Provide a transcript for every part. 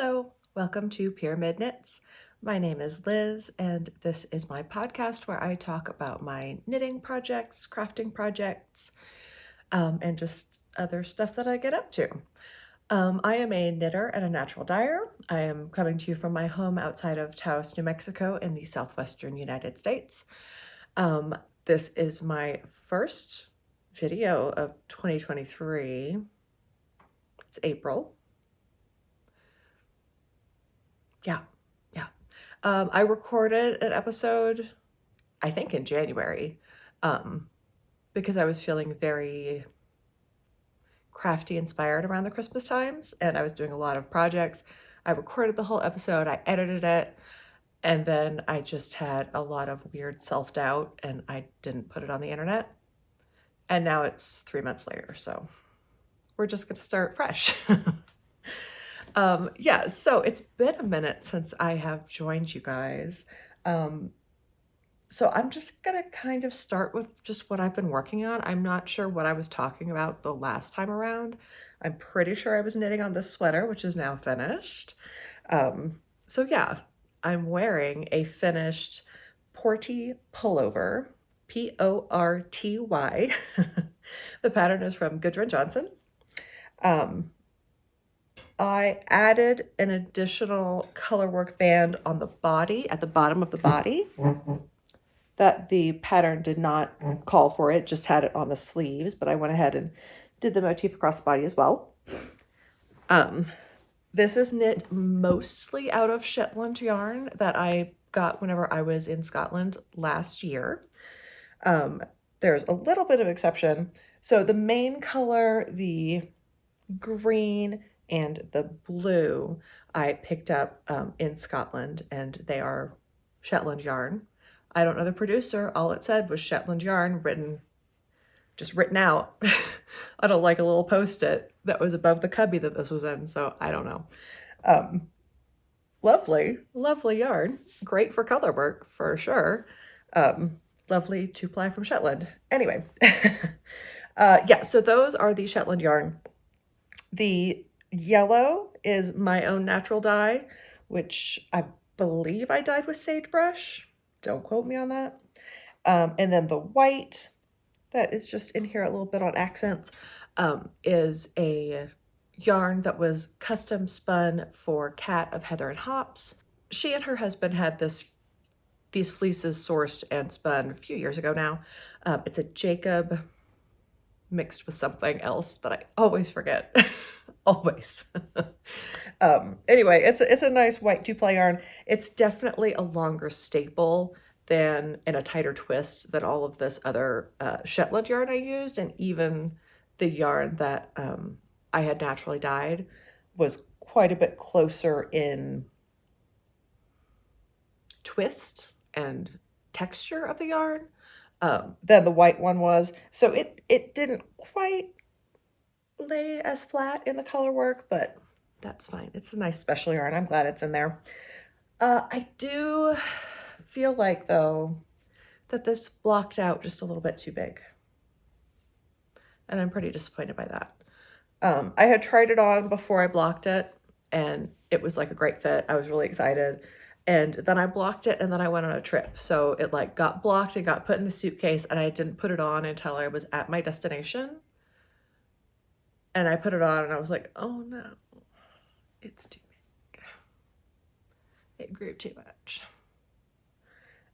Hello, welcome to Pyramid Knits. My name is Liz, and this is my podcast where I talk about my knitting projects, crafting projects, and just other stuff that I get up to. I am a knitter and a natural dyer. I am coming to you from my home outside of Taos, New Mexico in the southwestern United States. This is my first video of 2023. It's April. Yeah. I recorded an episode, I think in January, because I was feeling very crafty inspired around the Christmas times, and I was doing a lot of projects. I recorded the whole episode, I edited it, and then I just had a lot of weird self-doubt, and I didn't put it on the internet. And now it's 3 months later, so we're just gonna start fresh. So it's been a minute since I have joined you guys. So I'm just gonna kind of start with just what I've been working on. I'm not sure what I was talking about the last time around. I'm pretty sure I was knitting on this sweater, which is now finished. So yeah, I'm wearing a finished Porty pullover, P-O-R-T-Y. The pattern is from Goodwin Johnson. I added an additional colorwork band on the body, at the bottom of the body, that the pattern did not call for. It just had it on the sleeves, but I went ahead and did the motif across the body as well. This is knit mostly out of Shetland yarn that I got whenever I was in Scotland last year. There's a little bit of exception. So the main color, the green and the blue, I picked up in Scotland, and they are Shetland yarn. I don't know the producer. All it said was Shetland yarn, written out on a little post-it that was above the cubby that this was in. So I don't know. Lovely yarn. Great for color work for sure. Lovely 2-ply from Shetland. Anyway, so those are the Shetland yarn. The yellow is my own natural dye, which I believe I dyed with sagebrush. Don't quote me on that. And then the white, that is just in here a little bit on accents, is a yarn that was custom spun for Cat of Heather and Hops. She and her husband had these fleeces sourced and spun a few years ago now. It's a Jacob mixed with something else that I always forget. Always. Anyway, it's a nice white 2-ply yarn. It's definitely a longer staple than and a tighter twist than all of this other Shetland yarn I used, and even the yarn that I had naturally dyed was quite a bit closer in twist and texture of the yarn than the white one was. So it didn't quite lay as flat in the color work, but that's fine. It's a nice special yarn. I'm glad it's in there. I do feel like, though, that this blocked out just a little bit too big. And I'm pretty disappointed by that. I had tried it on before I blocked it, and it was like a great fit. I was really excited. And then I blocked it, and then I went on a trip. So it got blocked and got put in the suitcase, and I didn't put it on until I was at my destination. And I put it on, and I was like, oh no, it's too big. It grew too much.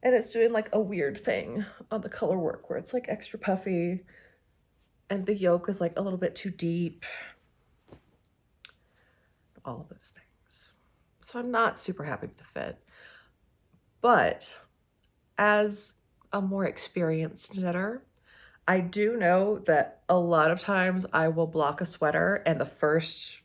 And it's doing a weird thing on the color work where it's extra puffy, and the yoke is a little bit too deep. All of those things. So I'm not super happy with the fit. But as a more experienced knitter, I do know that a lot of times I will block a sweater, and the first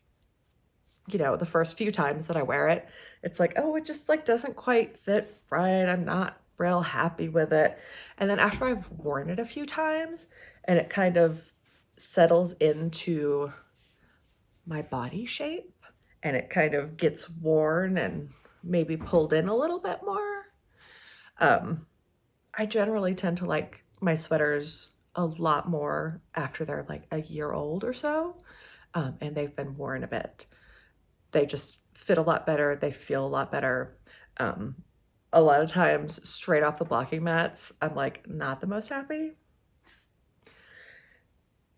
few times that I wear it, it's oh, it just doesn't quite fit right. I'm not real happy with it. And then after I've worn it a few times and it kind of settles into my body shape and it kind of gets worn and maybe pulled in a little bit more, I generally tend to like my sweaters a lot more after they're a year old or so, and they've been worn a bit. they just fit a lot better. They feel a lot better. A lot of times straight off the blocking mats, I'm like not the most happy,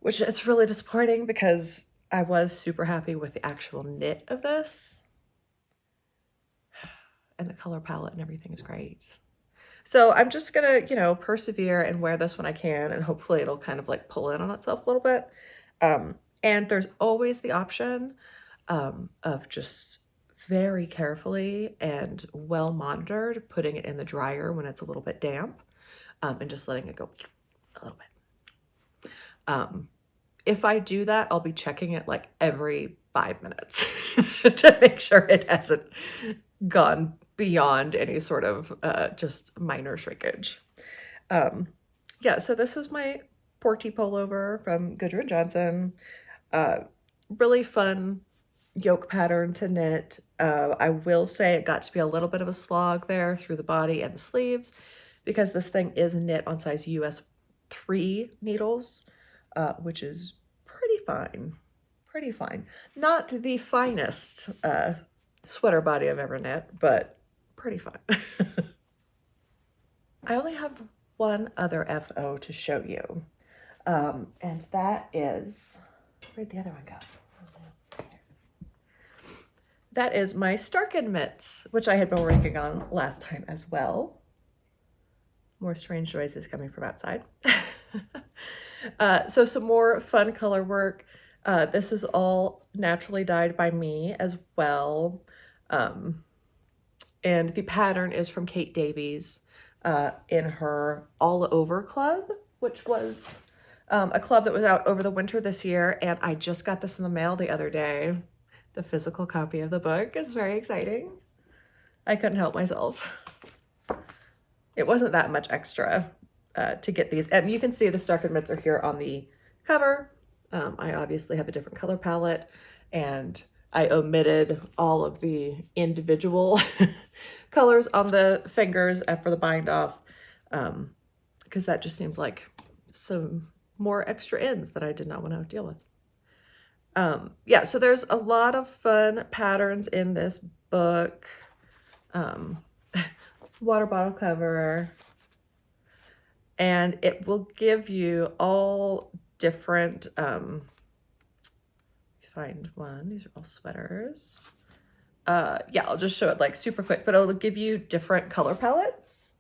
which is really disappointing because I was super happy with the actual knit of this. And the color palette and everything is great. So I'm just gonna, you know, persevere and wear this when I can, and hopefully it'll kind of like pull in on itself a little bit. And there's always the option of just very carefully and well monitored putting it in the dryer when it's a little bit damp, and just letting it go a little bit. If I do that, I'll be checking it like every 5 minutes to make sure it hasn't gone beyond any sort of just minor shrinkage. Yeah, so this is my Porty pullover from Goodyear & Johnson. Really fun yoke pattern to knit. I will say it got to be a little bit of a slog there through the body and the sleeves because this thing is knit on size US 3 needles, which is pretty fine. Pretty fine. Not the finest sweater body I've ever knit, but pretty fun. I only have one other FO to show you, and that is, where'd the other one go? That is my Starkin mitts, which I had been working on last time as well. More strange noises coming from outside. So some more fun color work. This is all naturally dyed by me as well. And the pattern is from Kate Davies in her All Over Club, which was a club that was out over the winter this year. And I just got this in the mail the other day. The physical copy of the book is very exciting. I couldn't help myself. It wasn't that much extra to get these. And you can see the Starkin mitts are here on the cover. I obviously have a different color palette, and I omitted all of the individual colors on the fingers for the bind off, because that just seemed like some more extra ends that I did not want to deal with. Yeah, so there's a lot of fun patterns in this book. Water bottle cover, and it will give you all different, find one, these are all sweaters. Yeah, I'll just show it like super quick, but it'll give you different color palettes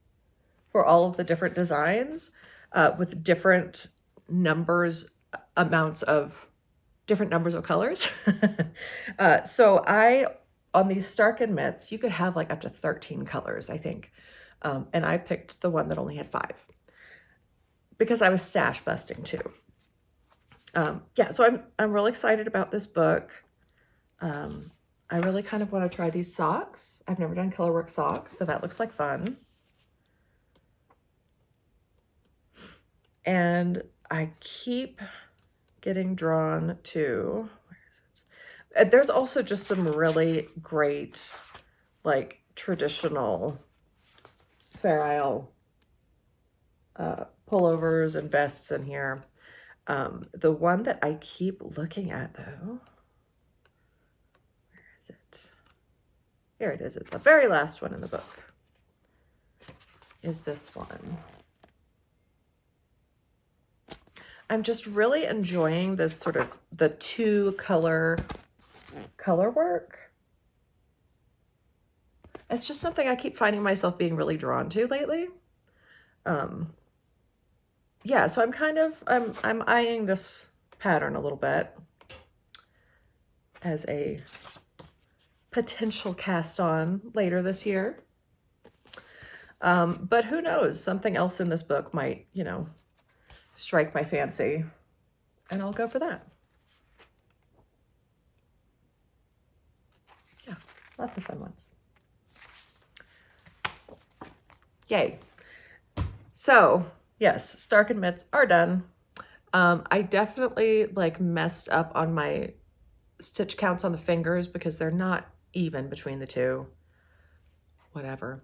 for all of the different designs, with different numbers, different numbers of colors. So on these Starkin mitts, you could have like up to 13 colors, I think. And I picked the one that only had 5 because I was stash busting too. Yeah, so I'm really excited about this book. I really kind of want to try these socks. I've never done colorwork socks, but that looks like fun. And I keep getting drawn to, where is it? There's also just some really great, like, traditional Fair Isle pullovers and vests in here. The one that I keep looking at, though, where is it? Here it is. It's the very last one in the book. Is this one. I'm just really enjoying this sort of the 2 color work. It's just something I keep finding myself being really drawn to lately. Yeah, so I'm eyeing this pattern a little bit as a potential cast on later this year. But who knows, something else in this book might, you know, strike my fancy, and I'll go for that. Yeah, lots of fun ones. Yay. So yes, Starkin mitts are done. I definitely like messed up on my stitch counts on the fingers because they're not even between the 2. Whatever.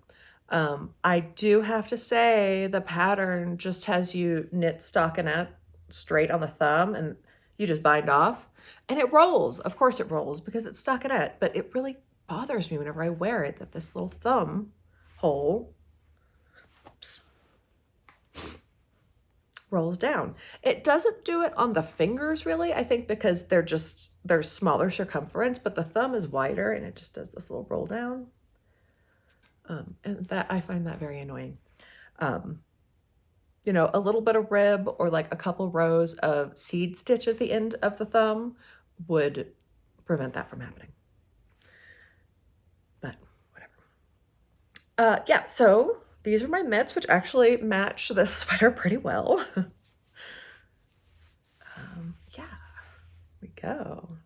I do have to say the pattern just has you knit stockinette straight on the thumb and you just bind off. And it rolls. Of course it rolls because it's stuck in it, but it really bothers me whenever I wear it that this little thumb hole, oops, rolls down. It doesn't do it on the fingers really, I think because they're smaller circumference, but the thumb is wider and it just does this little roll down. And that I find that very annoying. You know, a little bit of rib or like a couple rows of seed stitch at the end of the thumb would prevent that from happening. But whatever. Yeah, so these are my mitts, which actually match this sweater pretty well. Yeah, we go.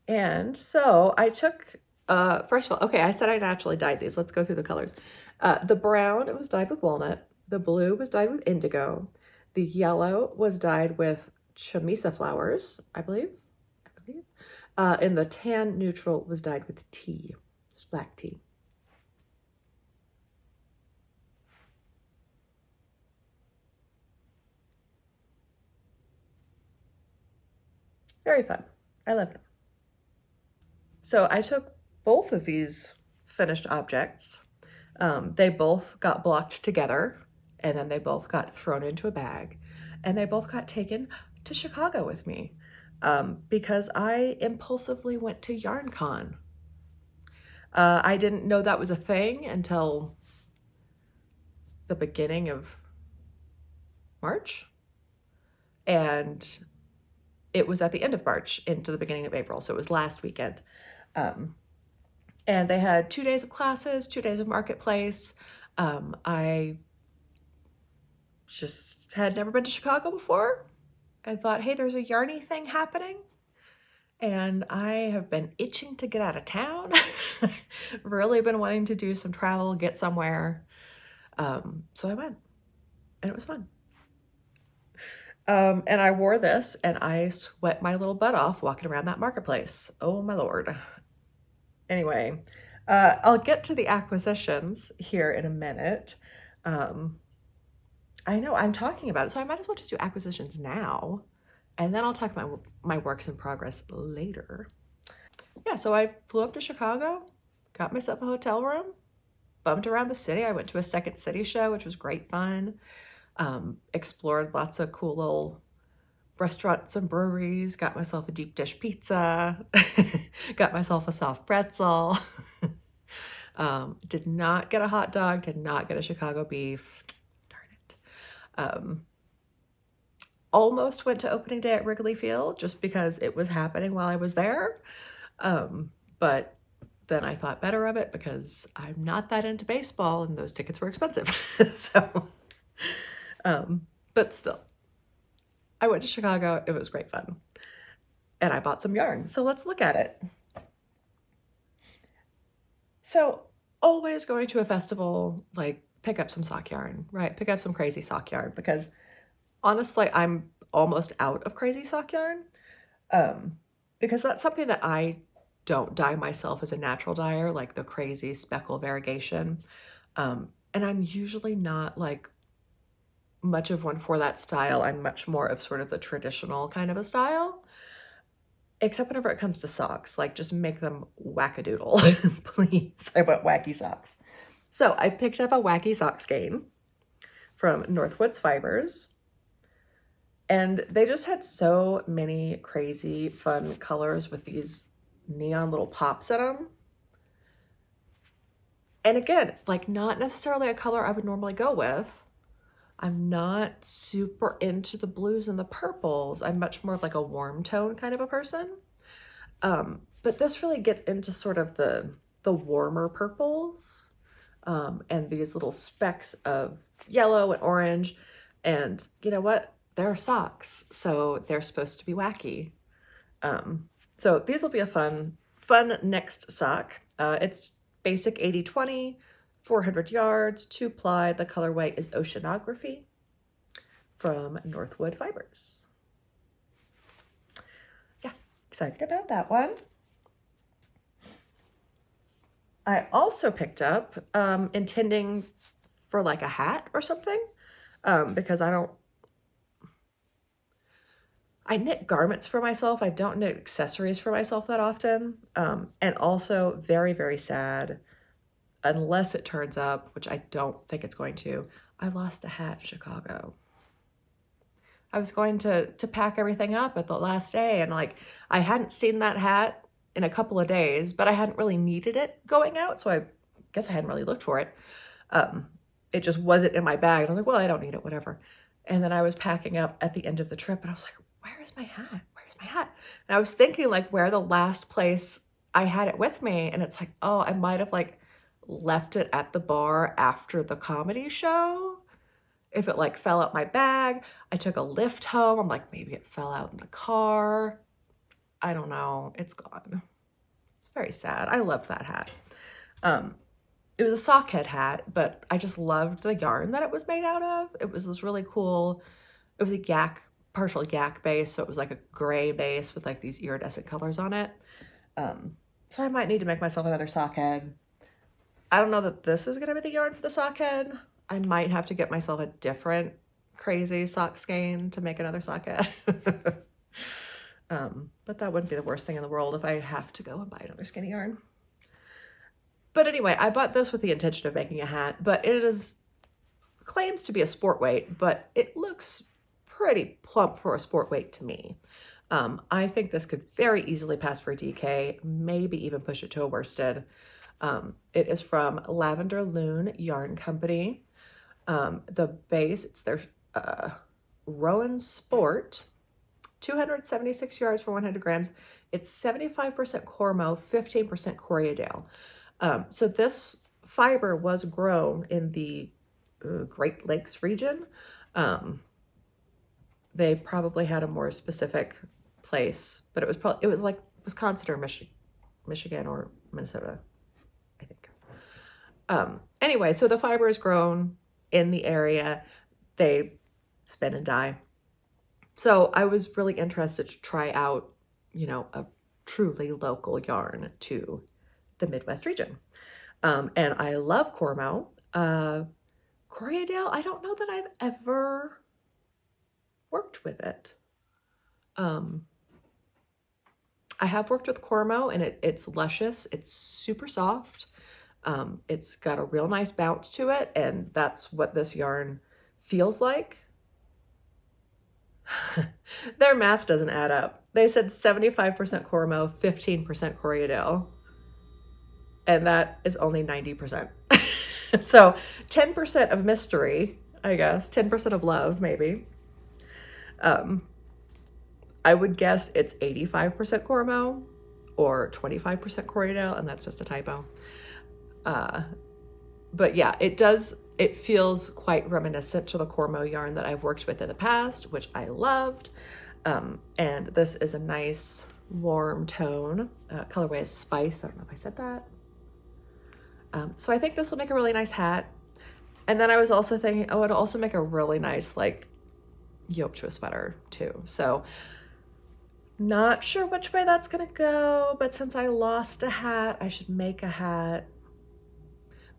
And so I took, first of all, okay, I said I naturally dyed these. Let's go through the colors. The brown, it was dyed with walnut. The blue was dyed with indigo. The yellow was dyed with chamisa flowers, I believe. And the tan neutral was dyed with tea, just black tea. Very fun. I love them. So I took both of these finished objects. They both got blocked together and then they both got thrown into a bag and they both got taken to Chicago with me because I impulsively went to YarnCon. I didn't know that was a thing until the beginning of March, and it was at the end of March into the beginning of April, so it was last weekend. And they had 2 days of classes, 2 days of marketplace. I just had never been to Chicago before and thought, hey, there's a yarny thing happening. And I have been itching to get out of town. Really been wanting to do some travel, get somewhere. So I went and it was fun. And I wore this and I sweat my little butt off walking around that marketplace. Oh my Lord. Anyway, I'll get to the acquisitions here in a minute. I know I'm talking about it, so I might as well just do acquisitions now, and then I'll talk about my works in progress later. Yeah, so I flew up to Chicago, got myself a hotel room, bumped around the city. I went to a Second City show, which was great fun. Explored lots of cool little restaurants and breweries, got myself a deep dish pizza, got myself a soft pretzel. Did not get a hot dog, did not get a Chicago beef. Almost went to opening day at Wrigley Field just because it was happening while I was there. But then I thought better of it because I'm not that into baseball and those tickets were expensive. So, but still, I went to Chicago. It was great fun. And I bought some yarn. So let's look at it. So always going to a festival, like pick up some sock yarn, right? Pick up some crazy sock yarn because honestly, I'm almost out of crazy sock yarn because that's something that I don't dye myself as a natural dyer, like the crazy speckle variegation. And I'm usually not like much of one for that style. I'm much more of sort of the traditional kind of a style, except whenever it comes to socks, like just make them wackadoodle, please. I want wacky socks. So I picked up a wacky sock skein from Northwoods Fibers, and they just had so many crazy fun colors with these neon little pops in them. And again, like not necessarily a color I would normally go with. I'm not super into the blues and the purples. I'm much more of like a warm tone kind of a person. But this really gets into sort of the warmer purples. And these little specks of yellow and orange. And you know what? They're socks, so they're supposed to be wacky. So these will be a fun next sock. It's basic 80/20, 400 yards, 2-ply. The colorway is Oceanography from Northwood Fibers. Yeah, excited about that one. I also picked up, intending for like a hat or something, because I knit garments for myself. I don't knit accessories for myself that often. And also very, very sad, unless it turns up, which I don't think it's going to, I lost a hat in Chicago. I was going to pack everything up at the last day, and like I hadn't seen that hat in a couple of days, but I hadn't really needed it going out, so I guess I hadn't really looked for it. It just wasn't in my bag. And I was like, well, I don't need it, whatever. And then I was packing up at the end of the trip, and I was like, where is my hat? Where's my hat? And I was thinking like where the last place I had it with me, and it's like, oh, I might have like left it at the bar after the comedy show. If it like fell out my bag, I took a lift home. I'm like, maybe it fell out in the car. I don't know. It's gone. It's very sad. I loved that hat. It was a sock head hat, but I just loved the yarn that it was made out of. It was this really cool, it was a partial yak base. So it was like a gray base with like these iridescent colors on it. So I might need to make myself another sock head. I don't know that this is going to be the yarn for the sock head. I might have to get myself a different crazy sock skein to make another sock head. But that wouldn't be the worst thing in the world if I have to go and buy another skein of yarn. But anyway, I bought this with the intention of making a hat, but claims to be a sport weight, but it looks pretty plump for a sport weight to me. I think this could very easily pass for a DK, maybe even push it to a worsted. It is from Lavender Loon Yarn Company. The base, it's their Rowan Sport, 276 yards for 100 grams. It's 75% Cormo, 15% Corriedale. So this fiber was grown in the Great Lakes region. They probably had a more specific place, but it was like Wisconsin or Michigan or Minnesota, I think. Anyway, so the fiber is grown in the area. They spin and dye. So I was really interested to try out, a truly local yarn to the Midwest region. And I love Cormo. Corriedale, I don't know that I've ever worked with it. I have worked with Cormo, and it's luscious. It's super soft. It's got a real nice bounce to it, and that's what this yarn feels like. Their math doesn't add up. They said 75% Cormo, 15% Corriedale, and that is only 90%. So 10% of mystery, I guess, 10% of love, maybe. I would guess it's 85% Cormo or 25% Corriedale, and that's just a typo. But yeah, it feels quite reminiscent to the Cormo yarn that I've worked with in the past, which I loved. And this is a nice warm tone. Colorway is Spice. I don't know if I said that. So I think this will make a really nice hat. And then I was also thinking, oh, it'll also make a really nice like yoke to a sweater too. So not sure which way that's gonna go, but since I lost a hat, I should make a hat.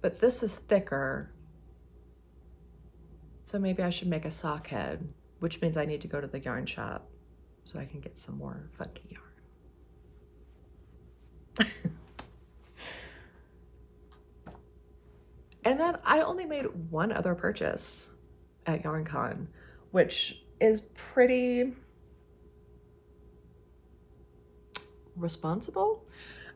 But this is thicker, so maybe I should make a sock head, which means I need to go to the yarn shop so I can get some more funky yarn. And then I only made one other purchase at YarnCon, which is pretty responsible.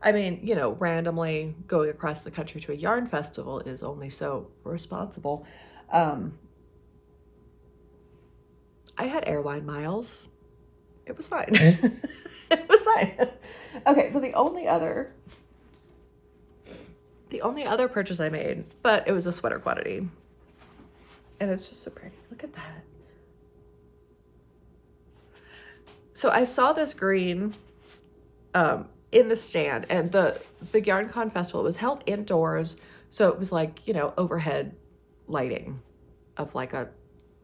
I mean, randomly going across the country to a yarn festival is only so responsible. I had airline miles. It was fine. It was fine. Okay, so the only other purchase I made, but it was a sweater quantity. And it's just so pretty. Look at that. So I saw this green in the stand, and the YarnCon festival was held indoors, so it was like, overhead lighting of like a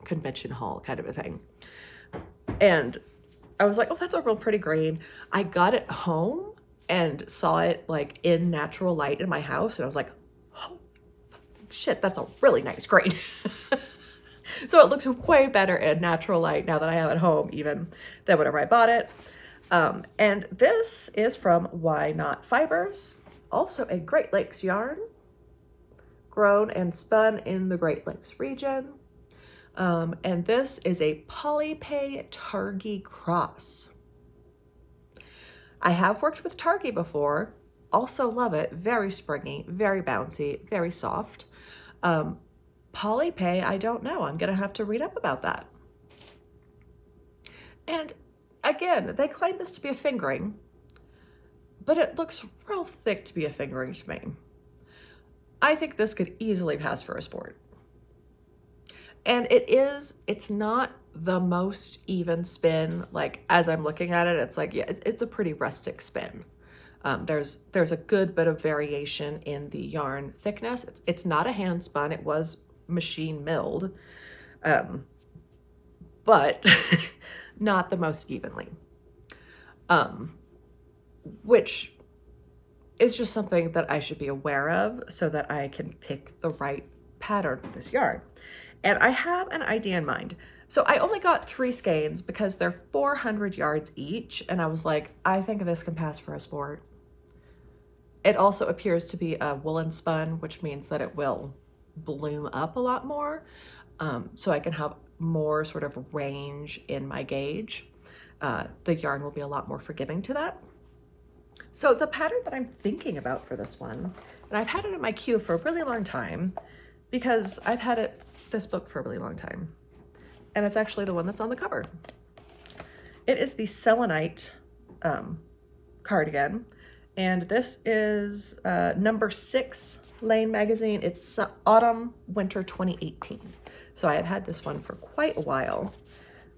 convention hall kind of a thing. And I was like, oh, that's a real pretty green. I got it home and saw it like in natural light in my house, and I was like, oh shit, that's a really nice green. So it looks way better in natural light now that I have it home even than whenever I bought it. And this is from Why Not Fibers, also a Great Lakes yarn, grown and spun in the Great Lakes region. And this is a Polypay Targhee cross. I have worked with Targhee before, also love it, very springy, very bouncy, very soft. Polypay, I don't know, I'm gonna have to read up about that. And again, they claim this to be a fingering, but it looks real thick to be a fingering to me. I think this could easily pass for a sport. And it's not the most even spin. Like, as I'm looking at it, it's like, yeah, it's a pretty rustic spin. There's a good bit of variation in the yarn thickness. It's not a hand spun, it was machine milled, but not the most evenly, which is just something that I should be aware of so that I can pick the right pattern for this yarn. And I have an idea in mind. So I only got 3 skeins because they're 400 yards each. And I was like, I think this can pass for a sport. It also appears to be a woolen spun, which means that it will bloom up a lot more. So I can have more sort of range in my gauge. The yarn will be a lot more forgiving to that. So the pattern that I'm thinking about for this one, and I've had it in my queue for a really long time because I've had this book for a really long time, and it's actually the one that's on the cover. It is the Selenite cardigan, and this is number 6 Lane magazine. It's autumn winter 2018. So I have had this one for quite a while,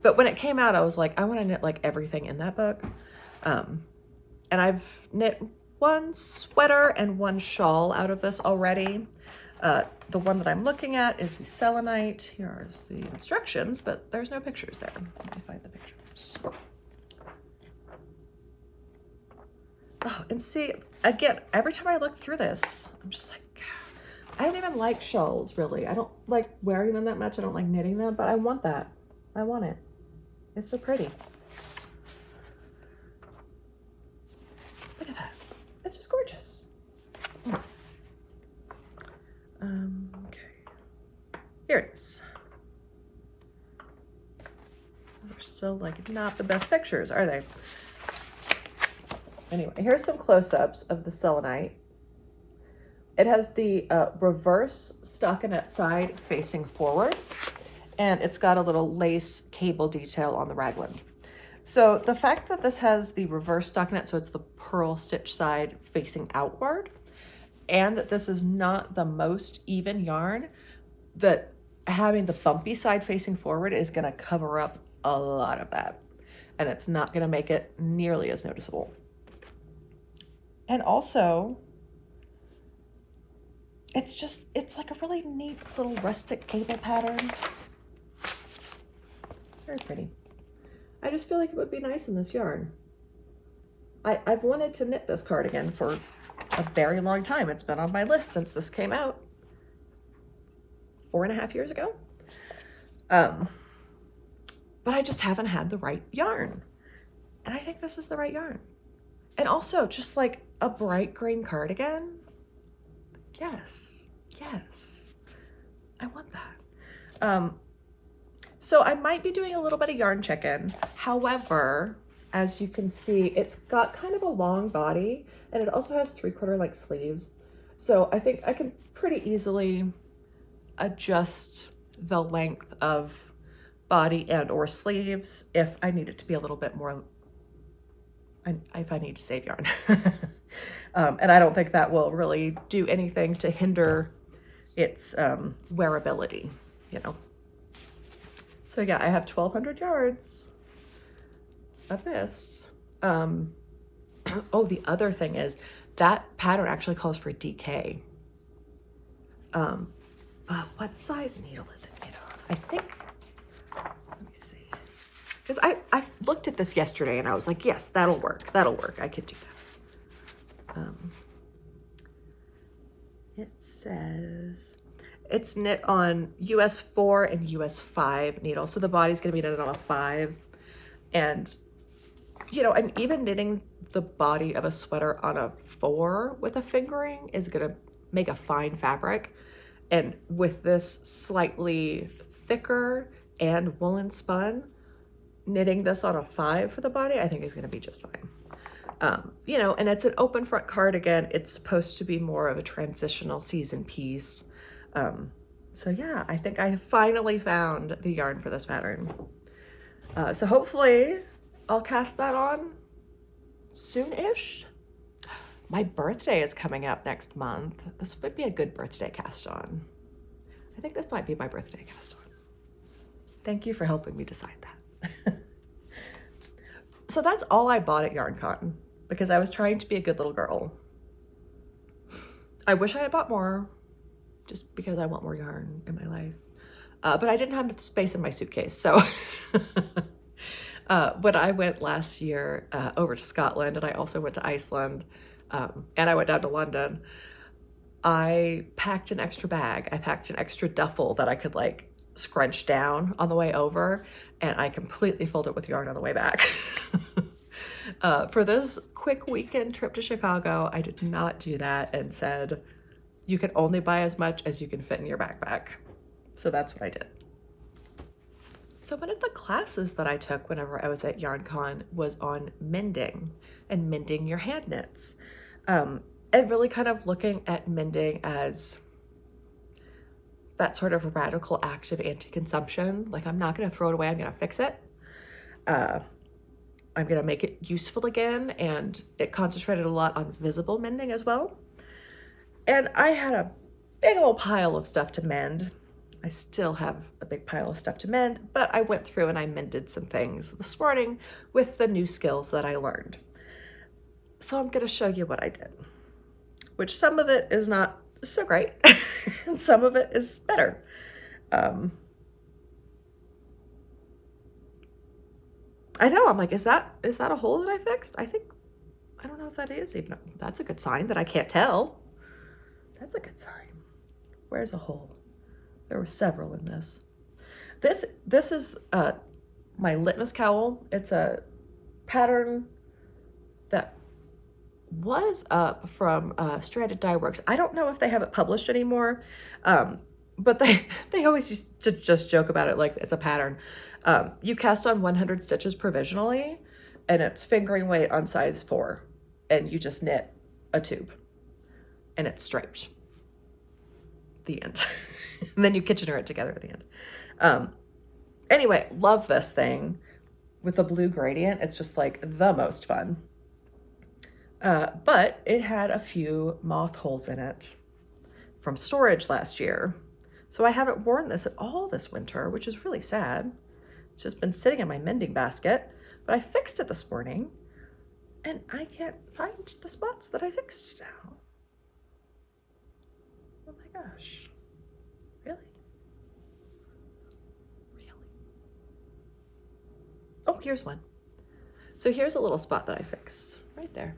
but when it came out, I was like, I want to knit like everything in that book. And I've knit 1 sweater and 1 shawl out of this already. The one that I'm looking at is the Selenite. Here are the instructions, but there's no pictures there. Let me find the pictures. Oh, and see, again, every time I look through this, I'm just like, I don't even like shawls, really. I don't like wearing them that much. I don't like knitting them, but I want that. I want it. It's so pretty. Look at that. It's just gorgeous. Okay. Here it is. They're still like not the best pictures, are they? Anyway, here's some close-ups of the selenite. It has the reverse stockinette side facing forward, and it's got a little lace cable detail on the raglan. So the fact that this has the reverse stockinette, so it's the purl stitch side facing outward, and that this is not the most even yarn, that having the bumpy side facing forward is going to cover up a lot of that, and it's not going to make it nearly as noticeable. And also, it's like a really neat little rustic cable pattern. Very pretty. I just feel like it would be nice in this yarn. I've wanted to knit this cardigan for a very long time. It's been on my list since this came out 4.5 years ago. But I just haven't had the right yarn. And I think this is the right yarn. And also just like a bright green cardigan. Yes, yes, I want that. So I might be doing a little bit of yarn chicken. However, as you can see, it's got kind of a long body, and it also has 3/4 length sleeves. So I think I can pretty easily adjust the length of body and or sleeves if I need it to be a little bit more, if I need to save yarn. And I don't think that will really do anything to hinder its wearability, you know. So yeah, I have 1,200 yards of this. Oh, the other thing is that pattern actually calls for DK. But what size needle is it knit on? I think, let me see. Because I looked at this yesterday and I was like, yes, that'll work. That'll work. I could do that. It says It's knit on US 4 and US 5 needles. So the body's gonna be knitted on a 5. And, you know, I'm even knitting the body of a sweater on a 4 with a fingering is gonna make a fine fabric. And with this slightly thicker and woolen spun, knitting this on a 5 for the body, I think is gonna be just fine. You know, and it's an open front cardigan. It's supposed to be more of a transitional season piece. So yeah, I think I finally found the yarn for this pattern. So hopefully I'll cast that on soon-ish. My birthday is coming up next month. This would be a good birthday cast on. I think this might be my birthday cast on. Thank you for helping me decide that. So that's all I bought at YarnCon because I was trying to be a good little girl. I wish I had bought more just because I want more yarn in my life. But I didn't have enough space in my suitcase. So when I went last year over to Scotland, and I also went to Iceland, and I went down to London, I packed an extra bag. I packed an extra duffel that I could like scrunch down on the way over, and I completely filled it with yarn on the way back. For this quick weekend trip to Chicago, I did not do that and said, you can only buy as much as you can fit in your backpack. So that's what I did. So one of the classes that I took whenever I was at YarnCon was on mending and mending your hand knits. And really kind of looking at mending as that sort of radical act of anti-consumption. Like, I'm not gonna throw it away, I'm gonna fix it. I'm gonna make it useful again, and it concentrated a lot on visible mending as well. And I had a big old pile of stuff to mend. I still have a big pile of stuff to mend, but I went through and I mended some things this morning with the new skills that I learned. So I'm gonna show you what I did, which some of it is not so great, and some of it is better. I know, I'm like, is that a hole that I fixed? I don't know if that is even, that's a good sign that I can't tell. That's a good sign. Where's a hole? There were several in this. This is my litmus cowl. It's a pattern that was up from Stranded Dye Works. I don't know if they have it published anymore, but they always used to just joke about it like it's a pattern. You cast on 100 stitches provisionally, and it's fingering weight on size 4, and you just knit a tube, and it's striped. The end. And then you Kitchener it together at the end. Anyway, love this thing with the blue gradient. It's just like the most fun. But it had a few moth holes in it from storage last year. So I haven't worn this at all this winter, which is really sad. It's just been sitting in my mending basket, but I fixed it this morning and I can't find the spots that I fixed now. Oh my gosh. Really? Really? Oh, here's one. So here's a little spot that I fixed right there.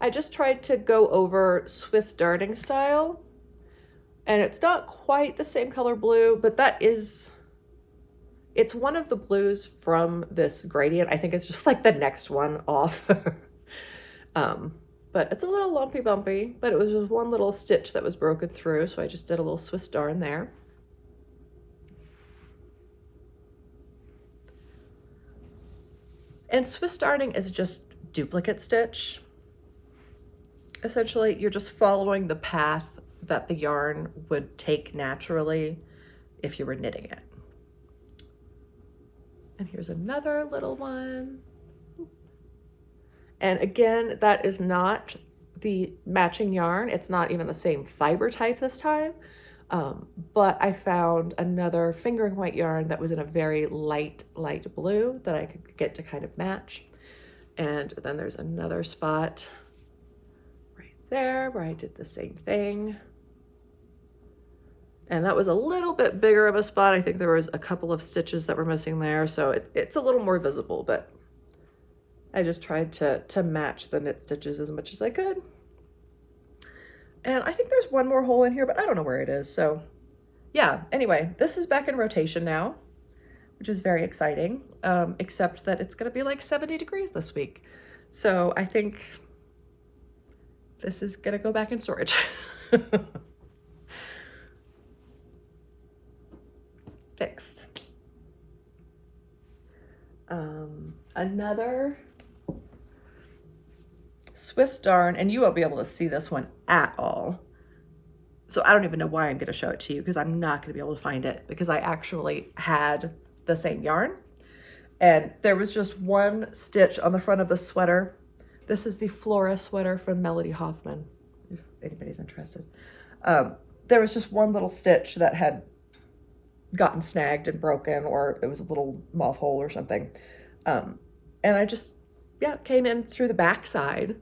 I just tried to go over Swiss darting style, and it's not quite the same color blue, but it's one of the blues from this gradient. I think it's just like the next one off. But it's a little lumpy bumpy, but it was just one little stitch that was broken through, so I just did a little Swiss darn there. And Swiss darning is just duplicate stitch. Essentially, you're just following the path that the yarn would take naturally if you were knitting it. And here's another little one. And again, that is not the matching yarn. It's not even the same fiber type this time. But I found another fingering weight yarn that was in a very light blue that I could get to kind of match. And then there's another spot right there where I did the same thing. And that was a little bit bigger of a spot. I think there was a couple of stitches that were missing there, so it's a little more visible, but I just tried to match the knit stitches as much as I could. And I think there's one more hole in here, but I don't know where it is, so yeah, anyway, this is back in rotation now, which is very exciting, except that it's going to be like 70 degrees this week. So I think this is going to go back in storage. Fixed. Another Swiss darn, and you won't be able to see this one at all. So I don't even know why I'm going to show it to you, because I'm not going to be able to find it, because I actually had the same yarn and there was just one stitch on the front of the sweater. This is the Flora sweater from Melody Hoffman, if anybody's interested. There was just one little stitch that had gotten snagged and broken, or it was a little moth hole or something. And I just, yeah, came in through the back side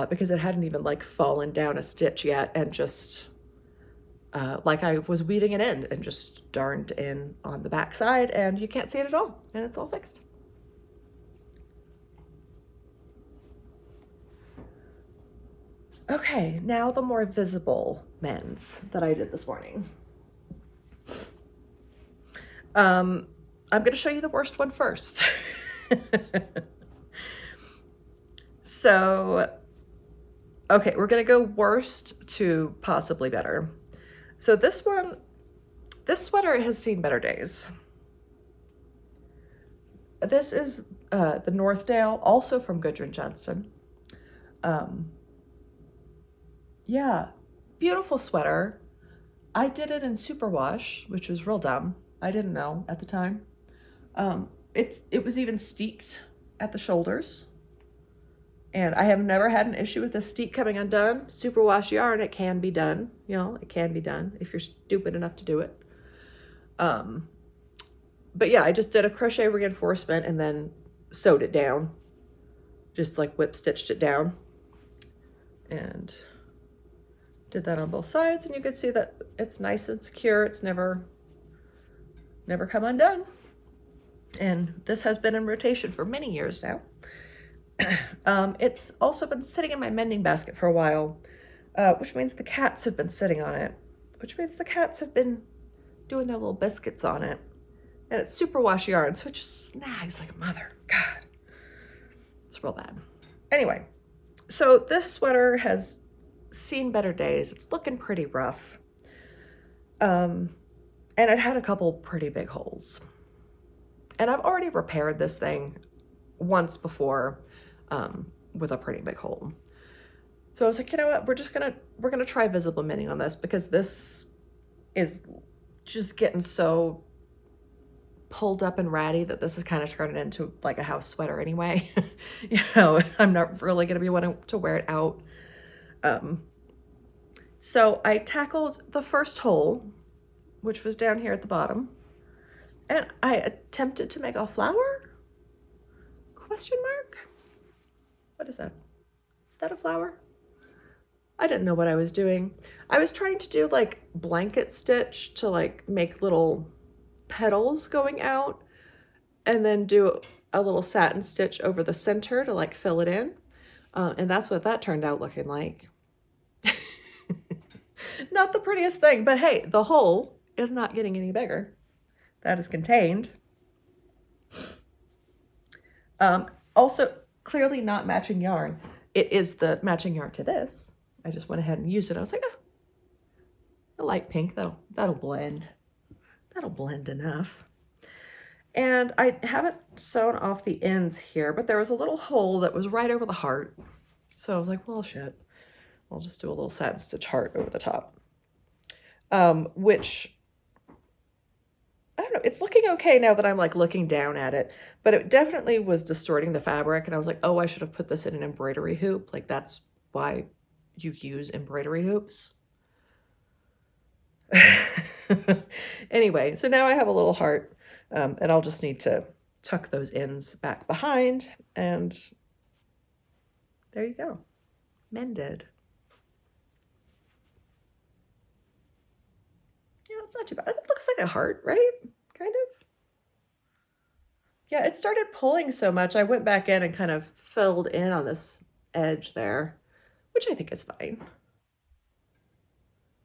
because it hadn't even like fallen down a stitch yet, and just like I was weaving it in and just darned in on the back side, and you can't see it at all, and it's all fixed. Okay, now the more visible mends that I did this morning. I'm going to show you the worst one first. So, okay, we're going to go worst to possibly better. So this sweater has seen better days. This is the Northdale, also from Gudrun Johnston. Yeah, beautiful sweater. I did it in superwash, which was real dumb. I didn't know at the time. It was even steeked at the shoulders. And I have never had an issue with the steek coming undone. Superwash yarn, it can be done. You know, it can be done if you're stupid enough to do it. But yeah, I just did a crochet reinforcement and then sewed it down. Just like whip stitched it down. And did that on both sides, and you could see that it's nice and secure. It's never come undone. And this has been in rotation for many years now. It's also been sitting in my mending basket for a while, which means the cats have been sitting on it, which means the cats have been doing their little biscuits on it. And it's superwash yarn, so it just snags like a mother. God, it's real bad. Anyway, so this sweater has seen better days. It's looking pretty rough. And it had a couple pretty big holes. And I've already repaired this thing once before with a pretty big hole. So I was like, you know what, we're gonna try visible mending on this, because this is just getting so pulled up and ratty that this is kind of turning into like a house sweater anyway. You know, I'm not really gonna be wanting to wear it out. So I tackled the first hole, which was down here at the bottom, and I attempted to make a flower? Question mark? What is that? Is that a flower? I didn't know what I was doing. I was trying to do like blanket stitch to like make little petals going out, and then do a little satin stitch over the center to like fill it in. And that's what that turned out looking like. Not the prettiest thing, but hey, the hole is not getting any bigger. That is contained. Also, clearly not matching yarn. It is the matching yarn to this. I just went ahead and used it. I was like, oh, a light pink, that'll blend. That'll blend enough. And I haven't sewn off the ends here, but there was a little hole that was right over the heart. So I was like, well, shit. I'll just do a little satin stitch heart over the top. Which, I don't know, it's looking okay now that I'm like looking down at it, but it definitely was distorting the fabric. And I was like, oh, I should have put this in an embroidery hoop. Like, that's why you use embroidery hoops. Anyway, so now I have a little heart, and I'll just need to tuck those ends back behind, and there you go. Mended. Yeah, it's not too bad. It looks like a heart, right? Kind of. Yeah, it started pulling so much, I went back in and kind of filled in on this edge there, which I think is fine.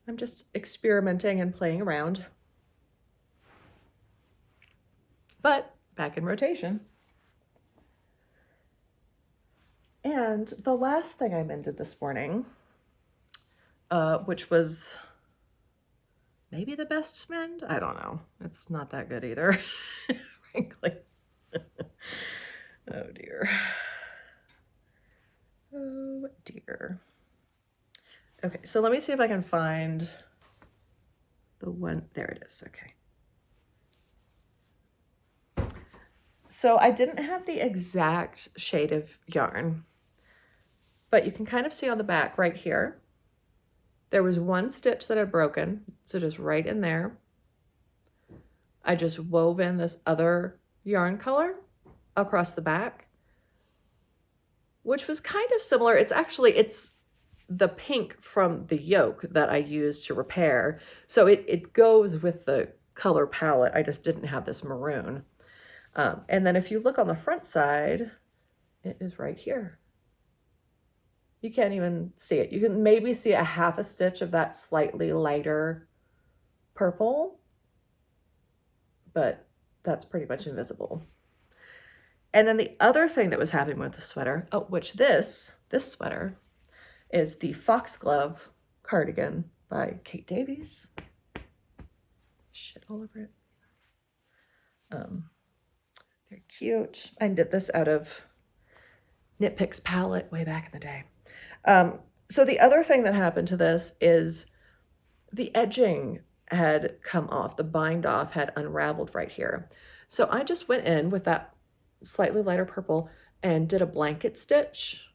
I'm just experimenting and playing around. but back in rotation. And the last thing I mended this morning, which was maybe the best mend, I don't know. It's not that good either, frankly. Oh dear. Oh dear. Okay, so let me see if I can find the one. There it is. Okay. So I didn't have the exact shade of yarn, but you can kind of see on the back right here, there was one stitch that had broken. So just right in there, I just wove in this other yarn color across the back, which was kind of similar. It's the pink from the yoke that I used to repair. So it goes with the color palette. I just didn't have this maroon. And then if you look on the front side, it is right here. You can't even see it. You can maybe see a half a stitch of that slightly lighter purple, but that's pretty much invisible. And then the other thing that was happening with the sweater, which this sweater is the Foxglove cardigan by Kate Davies. Shit all over it. Very cute. I did this out of Knit Picks palette way back in the day. So the other thing that happened to this is the edging had come off, the bind off had unraveled right here. So I just went in with that slightly lighter purple and did a blanket stitch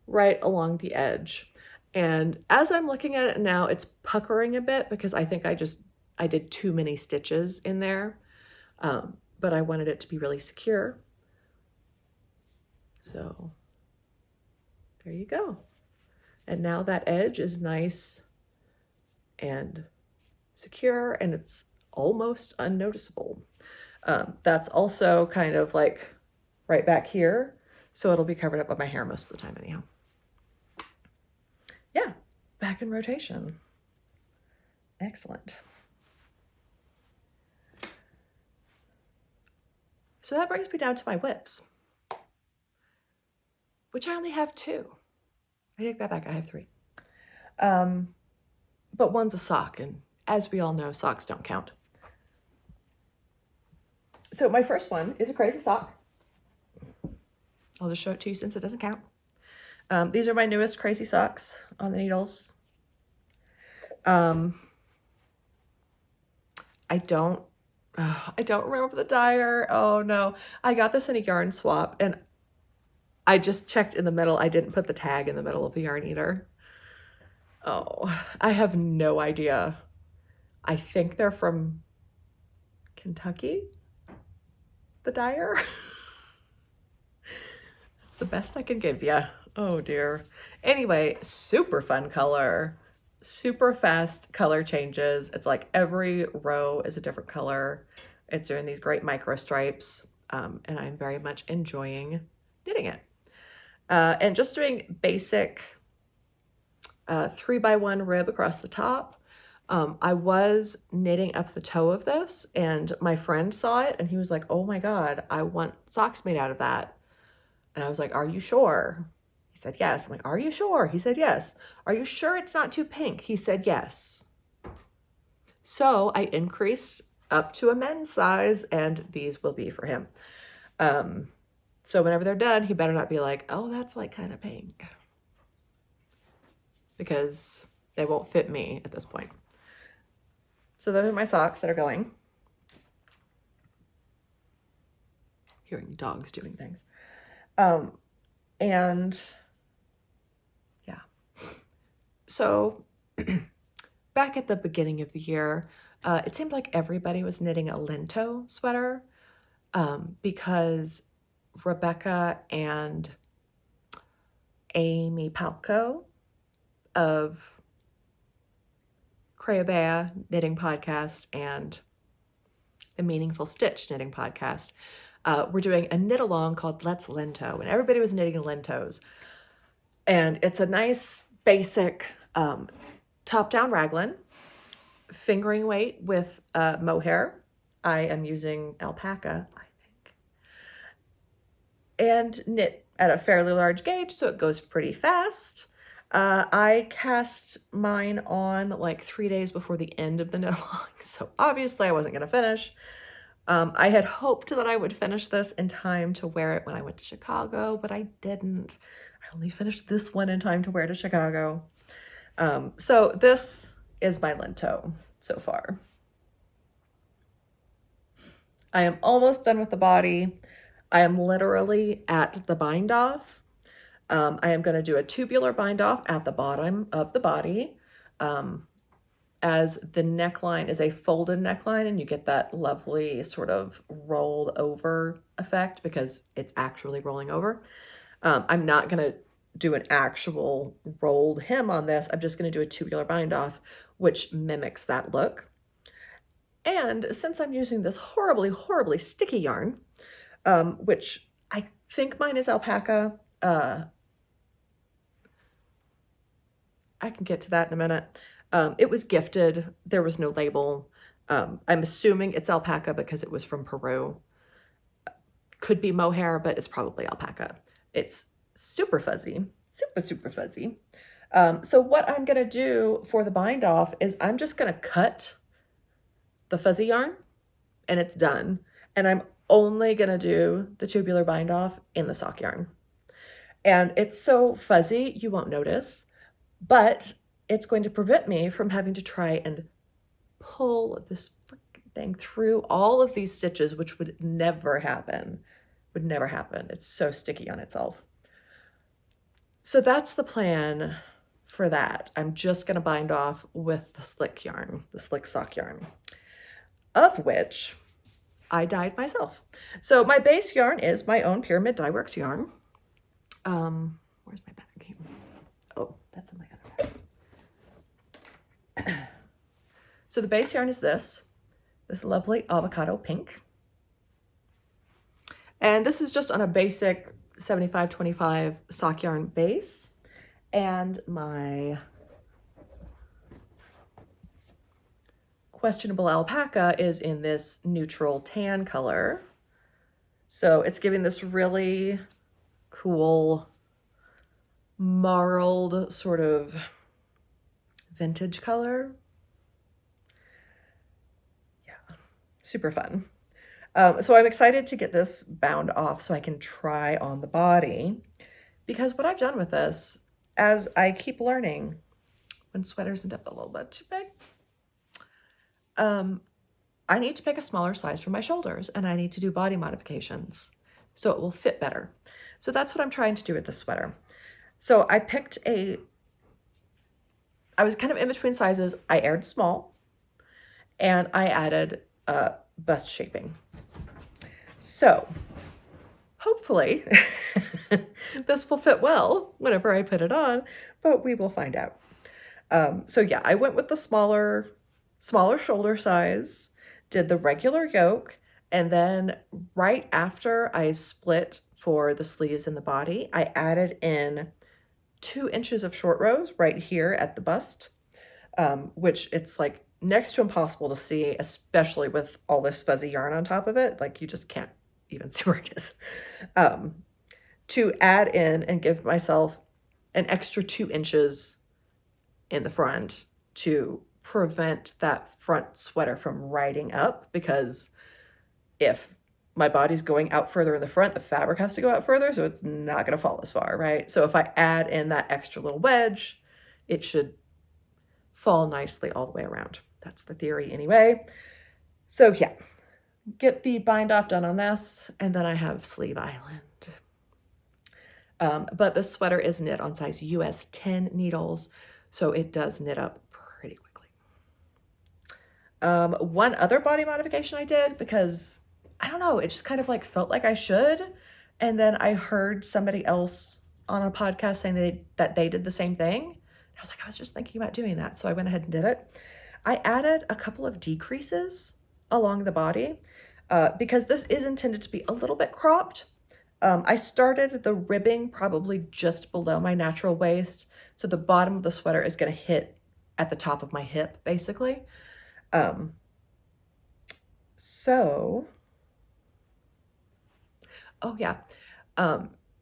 right along the edge. And as I'm looking at it now, it's puckering a bit because I think I did too many stitches in there. But I wanted it to be really secure. So there you go. And now that edge is nice and secure, and it's almost unnoticeable. That's also kind of like right back here, so it'll be covered up by my hair most of the time anyhow. Yeah, back in rotation. Excellent. So that brings me down to my whips, which I only have 2. I take that back, I have 3. But one's a sock, and as we all know, socks don't count. So my first one is a crazy sock. I'll just show it to you since it doesn't count. These are my newest crazy socks on the needles. I don't remember the dyer. Oh no. I got this in a yarn swap, and I just checked in the middle. I didn't put the tag in the middle of the yarn either. Oh, I have no idea. I think they're from Kentucky, the dyer. That's the best I can give you. Oh dear. Anyway, super fun color. Super fast color changes. It's like every row is a different color. It's doing these great micro stripes, and I'm very much enjoying knitting it. And just doing basic 3x1 rib across the top. I was knitting up the toe of this, and my friend saw it and he was like, oh my God, I want socks made out of that. And I was like, are you sure? He said, yes. I'm like, are you sure? He said, yes. Are you sure it's not too pink? He said, yes. So I increased up to a men's size, and these will be for him. So whenever they're done, he better not be like, oh, that's like kind of pink, because they won't fit me at this point. So those are my socks that are going. Hearing dogs doing things. And yeah. So back at the beginning of the year, it seemed like everybody was knitting a Lento sweater, because Rebecca and Amy Palco of Crayabea Knitting Podcast and the Meaningful Stitch Knitting Podcast, we're doing a knit along called Let's Lento, and everybody was knitting lentos. And it's a nice basic top-down raglan, fingering weight with mohair, I am using alpaca, I think, and knit at a fairly large gauge, so it goes pretty fast. I cast mine on like 3 days before the end of the knit along, so obviously I wasn't gonna finish. I had hoped that I would finish this in time to wear it when I went to Chicago, but I didn't. I only finished this one in time to wear to Chicago. So this is my Lento so far. I am almost done with the body. I am literally at the bind off. I am going to do a tubular bind off at the bottom of the body, as the neckline is a folded neckline, and you get that lovely sort of rolled over effect because it's actually rolling over. I'm not going to do an actual rolled hem on this. I'm just going to do a tubular bind off, which mimics that look. And since I'm using this horribly, horribly sticky yarn, which I think mine is alpaca, I can get to that in a minute. It was gifted. There was no label. I'm assuming it's alpaca because it was from Peru. Could be mohair, but it's probably alpaca. It's super fuzzy, super, super fuzzy. So what I'm going to do for the bind off is I'm just going to cut the fuzzy yarn and it's done. And I'm only going to do the tubular bind off in the sock yarn. And it's so fuzzy, you won't notice, but it's going to prevent me from having to try and pull this freaking thing through all of these stitches, which would never happen. Would never happen. It's so sticky on itself. So that's the plan for that. I'm just going to bind off with the slick yarn, the slick sock yarn, of which I dyed myself. So my base yarn is my own Pyramid Dye Works yarn. Where's my bag? Oh, that's in my other bag. So the base yarn is this lovely avocado pink. And this is just on a basic 75-25 sock yarn base. And my questionable alpaca is in this neutral tan color. So it's giving this really cool, marled sort of vintage color. Yeah, super fun. So I'm excited to get this bound off so I can try on the body, because what I've done with this, as I keep learning, when sweaters end up a little bit too big, I need to pick a smaller size for my shoulders and I need to do body modifications so it will fit better. So that's what I'm trying to do with this sweater. So I picked I was kind of in between sizes. I aired small and I added bust shaping. So hopefully this will fit well whenever I put it on, but we will find out. So yeah, I went with the smaller shoulder size, did the regular yoke, and then right after I split for the sleeves and the body, I added in 2 inches of short rows right here at the bust, which it's like next to impossible to see, especially with all this fuzzy yarn on top of it. Like you just can't even see where it is. To add in and give myself an extra 2 inches in the front to prevent that front sweater from riding up, because if my body's going out further in the front, the fabric has to go out further, so it's not going to fall as far, right? So if I add in that extra little wedge, it should fall nicely all the way around. That's the theory anyway. So yeah, get the bind off done on this, and then I have Sleeve Island. But the sweater is knit on size US 10 needles, so it does knit up pretty quickly. One other body modification I did, because I don't know, it just kind of like felt like I should. And then I heard somebody else on a podcast saying that they did the same thing. I was like, I was just thinking about doing that. So I went ahead and did it. I added a couple of decreases along the body because this is intended to be a little bit cropped. I started the ribbing probably just below my natural waist. So the bottom of the sweater is going to hit at the top of my hip, basically. So, oh yeah.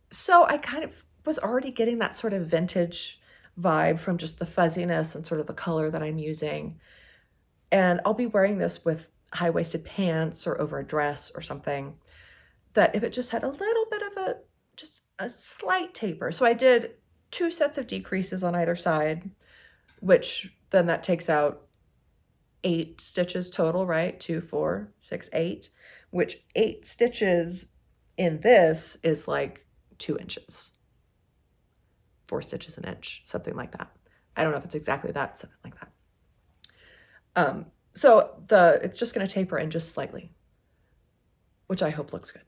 So I kind of was already getting that sort of vintage vibe from just the fuzziness and sort of the color that I'm using. And I'll be wearing this with high-waisted pants or over a dress or something, that if it just had a little bit of just a slight taper. So I did 2 sets of decreases on either side, which then that takes out 8 stitches total, right? 2, 4, 6, 8, which 8 stitches in this is like 2 inches, 4 stitches an inch, something like that. I don't know if it's exactly that, something like that. So it's just going to taper in just slightly, which I hope looks good.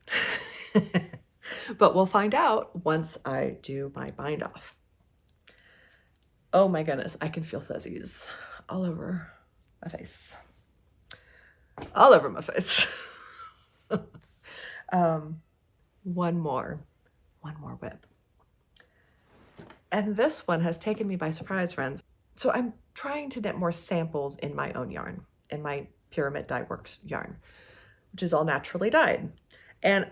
But we'll find out once I do my bind off. Oh my goodness, I can feel fuzzies all over my face. All over my face. One more whip. And this one has taken me by surprise, friends. So I'm trying to knit more samples in my own yarn, in my Pyramid Dye Works yarn, which is all naturally dyed. And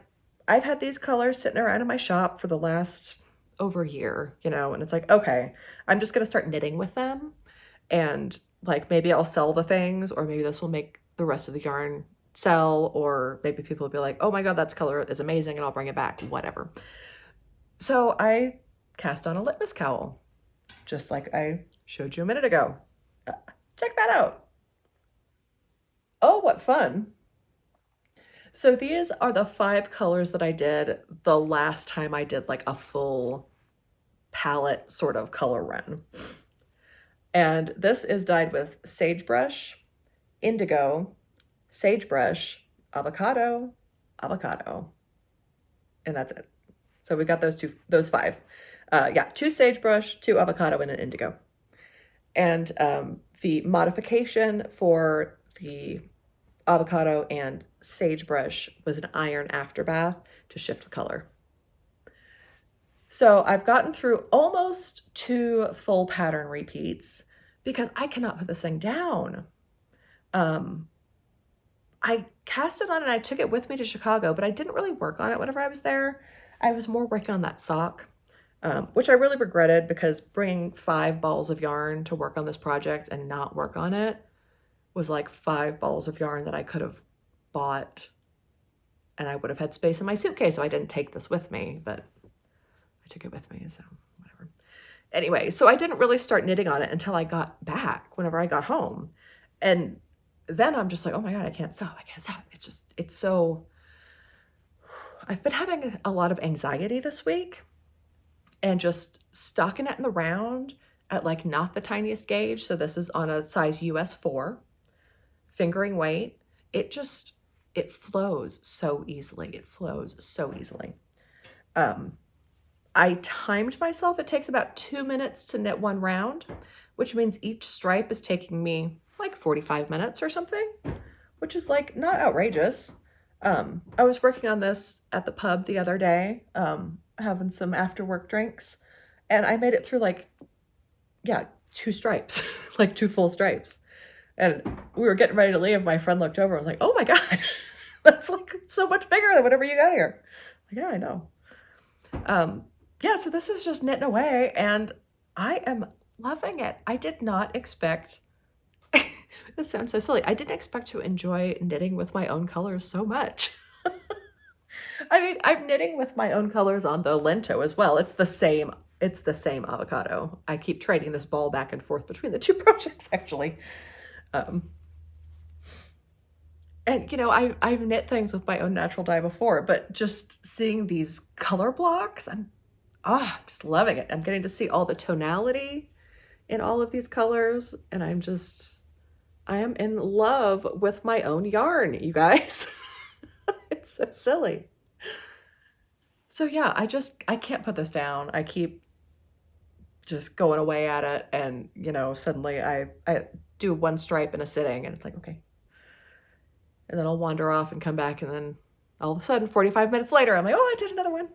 I've had these colors sitting around in my shop for the last over a year, and it's like, okay, I'm just gonna start knitting with them, and like maybe I'll sell the things, or maybe this will make the rest of the yarn sell, or maybe people will be like, oh my God, that color is amazing, and I'll bring it back, whatever. So I cast on a litmus cowl, just like I showed you a minute ago. Check that out. Oh, what fun. So these are the 5 colors that I did the last time I did like a full palette sort of color run. And this is dyed with sagebrush, indigo, sagebrush, avocado, avocado, and that's it. So we got those 5. 2 sagebrush, 2 avocado, and an indigo. And the modification for the avocado and sagebrush was an iron afterbath to shift the color. So I've gotten through almost 2 full pattern repeats because I cannot put this thing down. I cast it on and I took it with me to Chicago, but I didn't really work on it whenever I was there. I was more working on that sock, which I really regretted, because bringing 5 balls of yarn to work on this project and not work on it was like 5 balls of yarn that I could have bought, and I would have had space in my suitcase, so I didn't take this with me, but I took it with me, so whatever. Anyway, so I didn't really start knitting on it until I got back, whenever I got home. And then I'm just like, oh my God, I can't stop. It's so, I've been having a lot of anxiety this week, and just stocking it in the round at like not the tiniest gauge. So this is on a size US 4, fingering weight. It flows so easily. It flows so easily. I timed myself. It takes about 2 minutes to knit 1 round, which means each stripe is taking me like 45 minutes or something, which is like not outrageous. I was working on this at the pub the other day, having some after work drinks, and I made it through like, 2 stripes, like 2 full stripes. And we were getting ready to leave. My friend looked over and was like, oh my God, that's like so much bigger than whatever you got here. Like, yeah, I know. So this is just knitting away, and I am loving it. I did not expect, this sounds so silly, I didn't expect to enjoy knitting with my own colors so much. I mean, I'm knitting with my own colors on the Lento as well. It's the same avocado. I keep trading this ball back and forth between the 2 projects, actually. And I've knit things with my own natural dye before, but just seeing these color blocks, I'm just loving it. I'm getting to see all the tonality in all of these colors, and I am in love with my own yarn, you guys. It's so silly. So yeah, I can't put this down. I keep just going away at it, and suddenly I do 1 stripe in a sitting, and it's like, okay. And then I'll wander off and come back, and then all of a sudden 45 minutes later I'm like, oh, I did another one.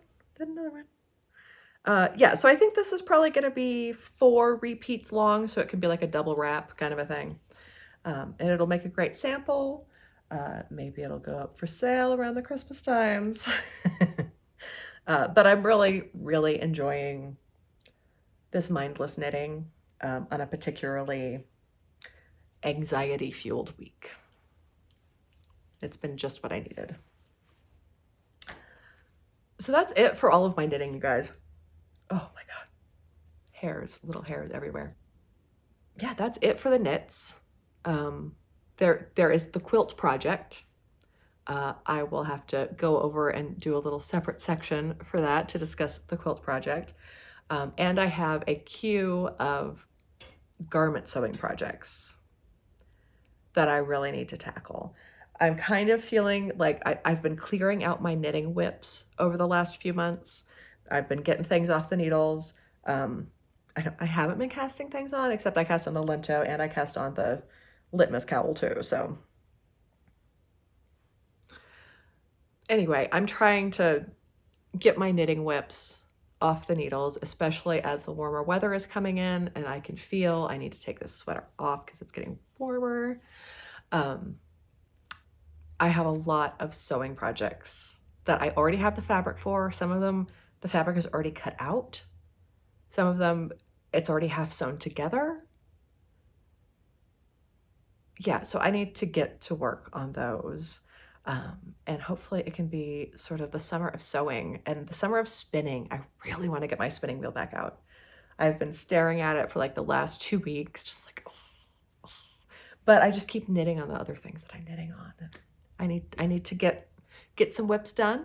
So I think this is probably going to be 4 repeats long, so it can be like a double wrap kind of a thing. And it'll make a great sample. Maybe it'll go up for sale around the Christmas times. But I'm really, really enjoying this mindless knitting on a particularly anxiety-fueled week. It's been just what I needed. So that's it for all of my knitting, you guys. Oh my God. Hairs, little hairs everywhere. Yeah, that's it for the knits. There is the quilt project. I will have to go over and do a little separate section for that to discuss the quilt project. And I have a queue of garment sewing projects that I really need to tackle. I'm kind of feeling like I've been clearing out my knitting whips over the last few months. I've been getting things off the needles. I haven't been casting things on, except I cast on the Lento and I cast on the Litmus cowl too. So anyway, I'm trying to get my knitting whips off the needles, especially as the warmer weather is coming in and I can feel I need to take this sweater off because it's getting warmer. I have a lot of sewing projects that I already have the fabric for. Some of them, the fabric is already cut out. Some of them, it's already half sewn together. Yeah, so I need to get to work on those. And hopefully it can be sort of the summer of sewing and the summer of spinning. I really want to get my spinning wheel back out. I've been staring at it for like the last 2 weeks, just like, oh. But I just keep knitting on the other things that I'm knitting on. I need to get some whips done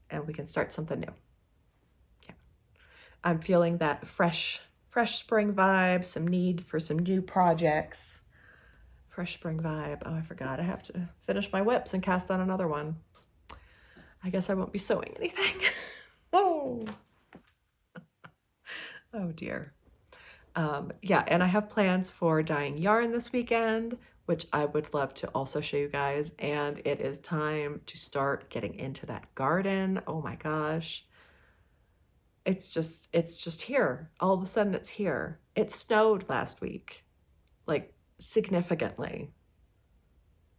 and we can start something new. Yeah. I'm feeling that fresh spring vibe, some need for some new projects. Fresh spring vibe. Oh, I forgot. I have to finish my whips and cast on another one. I guess I won't be sewing anything. Oh. Oh dear. Yeah, and I have plans for dyeing yarn this weekend, which I would love to also show you guys. And it is time to start getting into that garden. Oh my gosh. It's just here. All of a sudden it's here. It snowed last week, like significantly.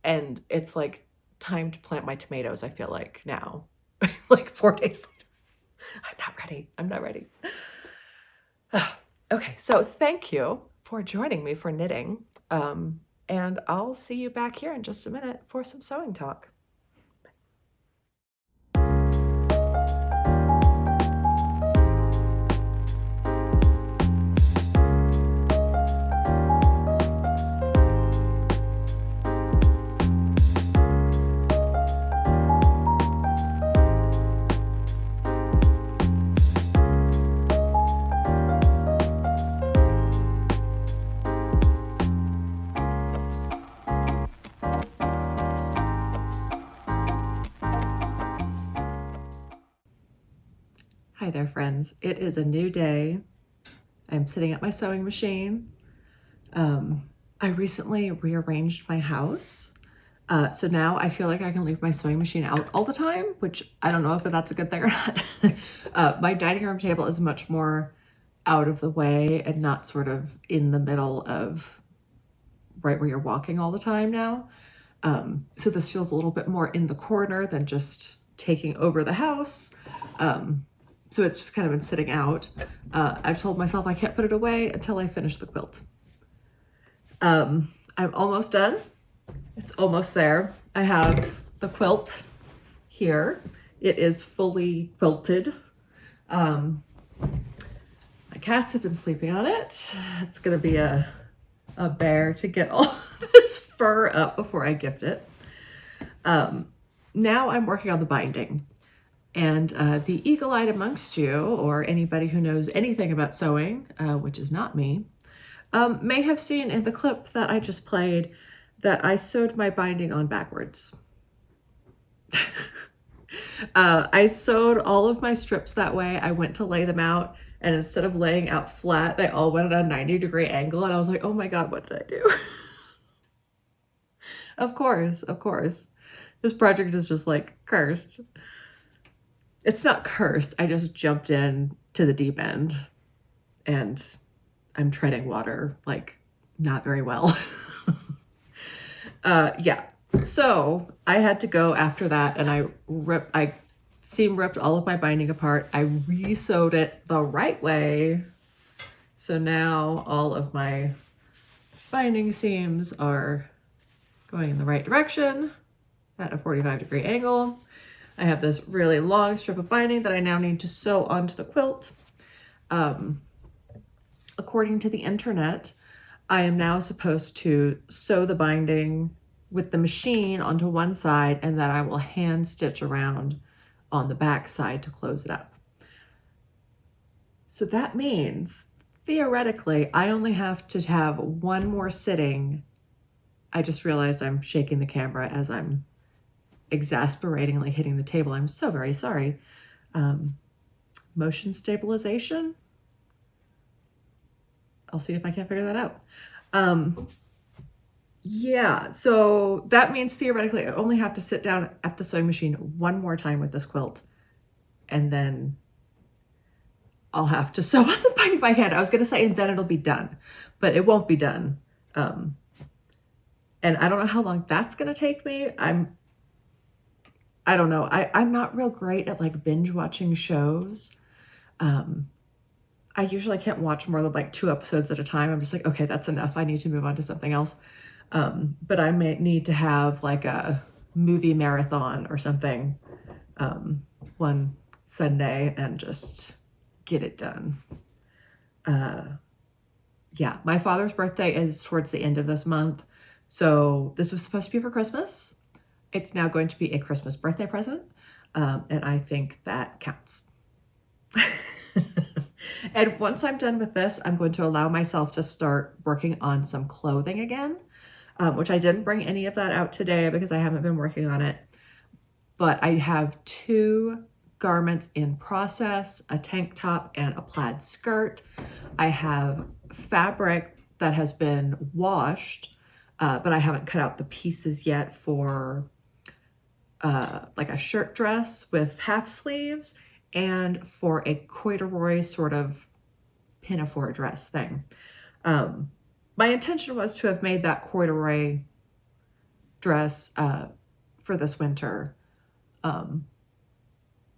And it's like time to plant my tomatoes, I feel like now, like 4 days later. I'm not ready. Okay, so thank you for joining me for knitting. And I'll see you back here in just a minute for some sewing talk. Hi there, friends. It is a new day. I'm sitting at my sewing machine. I recently rearranged my house. So now I feel like I can leave my sewing machine out all the time, which I don't know if that's a good thing or not. My dining room table is much more out of the way and not sort of in the middle of right where you're walking all the time now. So this feels a little bit more in the corner than just taking over the house. So it's just kind of been sitting out. I've told myself I can't put it away until I finish the quilt. I'm almost done. It's almost there. I have the quilt here. It is fully quilted. My cats have been sleeping on it. It's gonna be a bear to get all this fur up before I gift it. Now I'm working on the binding. And the eagle-eyed amongst you, or anybody who knows anything about sewing, which is not me, may have seen in the clip that I just played that I sewed my binding on backwards. I sewed all of my strips that way. I went to lay them out, and instead of laying out flat, they all went at a 90-degree angle, and I was like, oh my God, what did I do? Of course. This project is just like cursed. It's not cursed. I just jumped in to the deep end and I'm treading water like not very well. Yeah. So I had to go after that, and I seam ripped all of my binding apart. I re-sewed it the right way. So now all of my binding seams are going in the right direction at a 45-degree angle. I have this really long strip of binding that I now need to sew onto the quilt. According to the internet, I am now supposed to sew the binding with the machine onto one side, and then I will hand stitch around on the back side to close it up. So that means theoretically I only have to have one more sitting. I just realized I'm shaking the camera as I'm exasperatingly hitting the table. I'm so very sorry. Motion stabilization. I'll see if I can figure that out. Yeah, so that means theoretically I only have to sit down at the sewing machine one more time with this quilt, and then I'll have to sew on the binding by hand. I was gonna say, and then it'll be done, but it won't be done. And I don't know how long that's gonna take me. I don't know. I'm not real great at like binge watching shows. I usually can't watch more than like 2 episodes at a time. I'm just like, okay, that's enough. I need to move on to something else. But I may need to have like a movie marathon or something one Sunday and just get it done. Yeah, my father's birthday is towards the end of this month. So this was supposed to be for Christmas. It's now going to be a Christmas birthday present. And I think that counts. And once I'm done with this, I'm going to allow myself to start working on some clothing again, which I didn't bring any of that out today because I haven't been working on it. But I have 2 garments in process, a tank top and a plaid skirt. I have fabric that has been washed, but I haven't cut out the pieces yet for like a shirt dress with half sleeves and for a corduroy sort of pinafore dress thing. My intention was to have made that corduroy dress for this winter.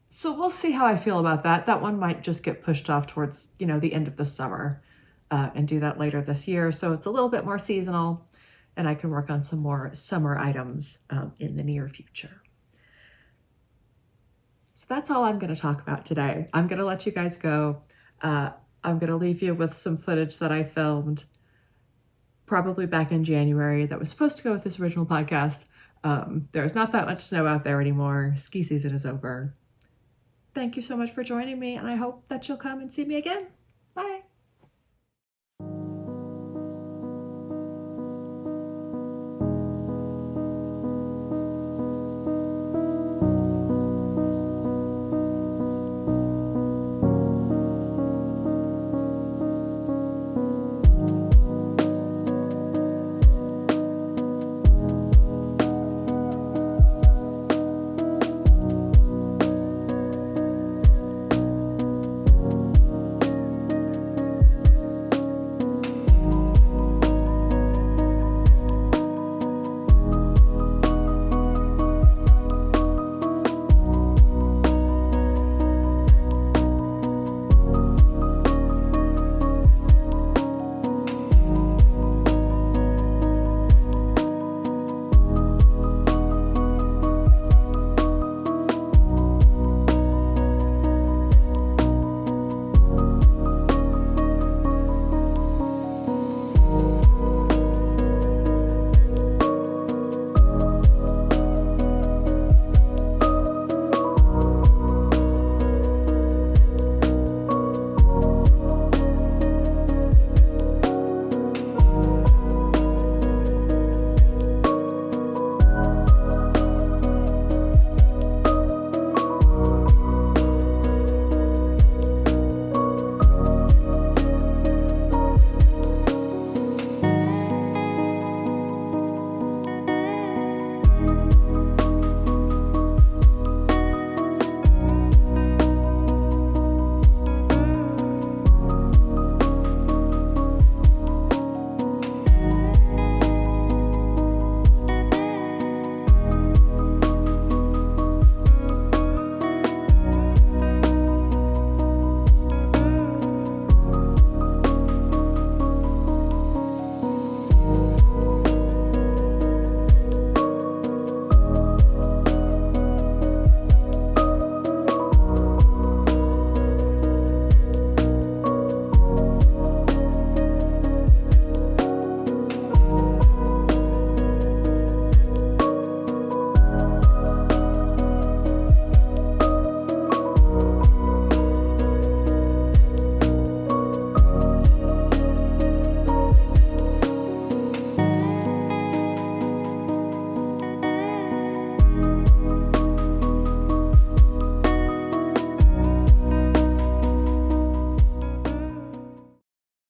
So we'll see how I feel about that. That one might just get pushed off towards, the end of the summer and do that later this year. So it's a little bit more seasonal, and I can work on some more summer items in the near future. So that's all I'm going to talk about today. I'm going to let you guys go. I'm going to leave you with some footage that I filmed probably back in January that was supposed to go with this original podcast. There's not that much snow out there anymore. Ski season is over. Thank you so much for joining me, and I hope that you'll come and see me again. Bye.